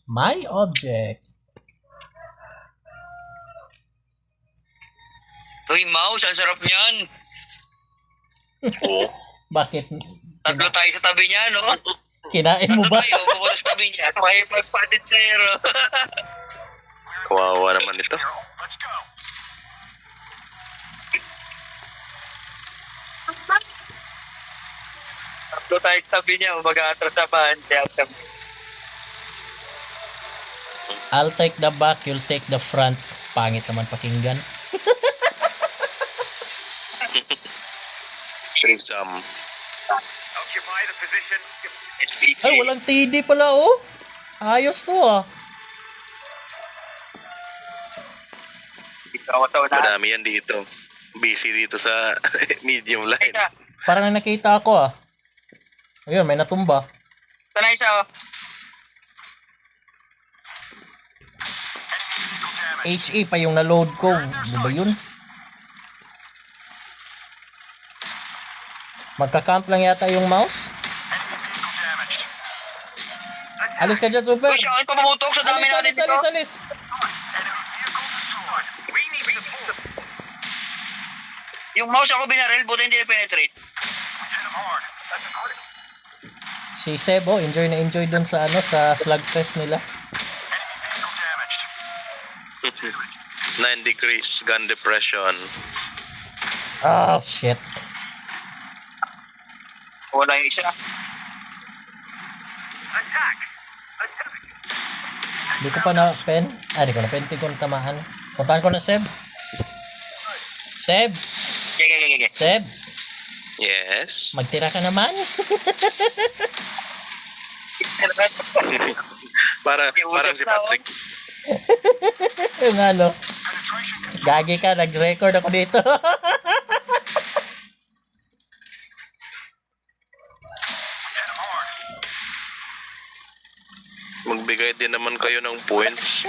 My object. Uy, mouse, ang sarap niyan. Oo. Bakit? Tatlo tayo sa tabi niya, no? Kinain mo Tatlo ba? tayo, pupunta sa tabi niya. May pagpadit tayo. Kawawa naman ito. Tatlo tayo sa tabi niya, mag-aatrasabahan. I'll take the back, you'll take the front. Pangit naman pakinggan. Threesome. Ay, walang TD pala, oh. Ayos to, ah. Madami yan dito. Busy dito sa medium line. Parang nakita ako, ah. Ayun, may natumba. Ito na isa, oh. HA pa yung na-load ko. Di ba yun? Magka-camp lang yata yung mouse. Alis ka dyan, super. Uy, siya, pumutok sa dami natin dito. Alis. Yung mouse ako binaril, buti hindi na-penetrate. Si Sebo, enjoy na enjoy dun sa sa slugfest nila. 9 degrees gun depression. Oh, shit. Wala yung isa. Di ko pa na-pen. Di ko na-pen. Di ko na-tamaan. Puntahan ko na Seb. Seb! Okay. Seb! Yes. Magtira ka naman. Parang si Patrick. Yung gagi ka, nag-record ako dito. Magbigay din naman kayo ng points.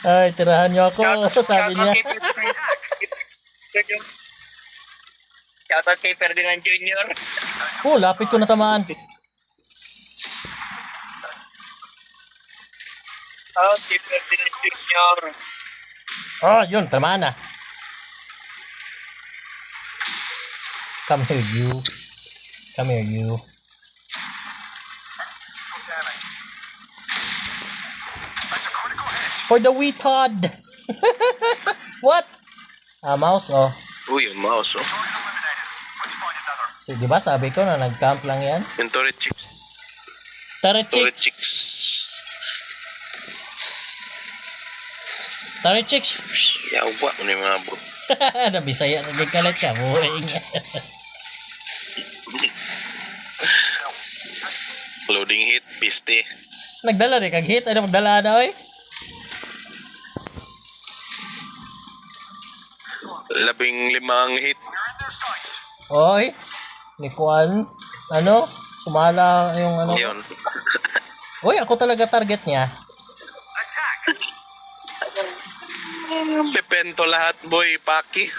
Ay, tirahan niyo ako, sabi niya. Shoutout kay Ferdinand Jr. Oh, lapit ko na tamaan. Shoutout kay Ferdinand Jr. Oh, yun, tamaan na. Come here, you. Come here, you. For the wee Todd. What? Mouse, oh. Uy, yung mouse, oh. Di ba sabi ko na nag-camp lang yan? Yung turret chicks. Turret Turret chicks. chicks. Turret chicks. Yawa, ano yung mga bro? Nabisaya na din kalat ka. Boring. Loading hit, piste. Nagdala rin kag hit. Ano magdala na, oy? 15 hit. Oy. Likuan. Sumala yung Yun. Oy, ako talaga target niya. Pepento lahat, boy. Paki.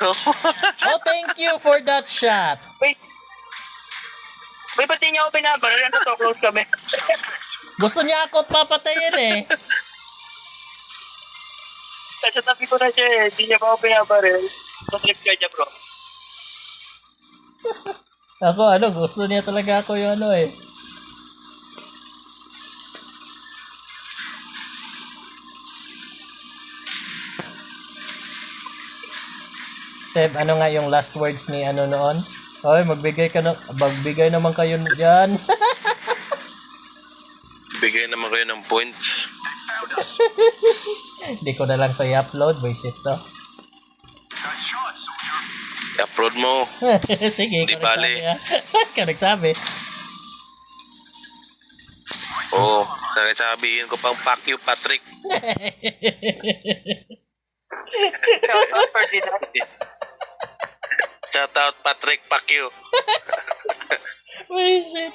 Oh, thank you for that shot. Wait, ba't di niya ako pinabaril? Ano to, close kami. Gusto niya ako papatayin eh. Sa tabi ko na siya eh. Di niya pa ako pinabaril. Mag-click ka niya, bro. Ako, gusto niya talaga ako yung eh. Seb, ano nga yung last words ni noon? Oy, magbigay naman kayo diyan. Bigay naman kayo ng points. Hindi ko na lang to i-upload, buisit to. I-upload mo. Sige, Di ikaw nagsabi bali. Ikaw nagsabi. Oo, sabihin ko pang fuck you, Patrick. Shoutout Ferdinand. Shout out, Patrick, fuck you. Buisit.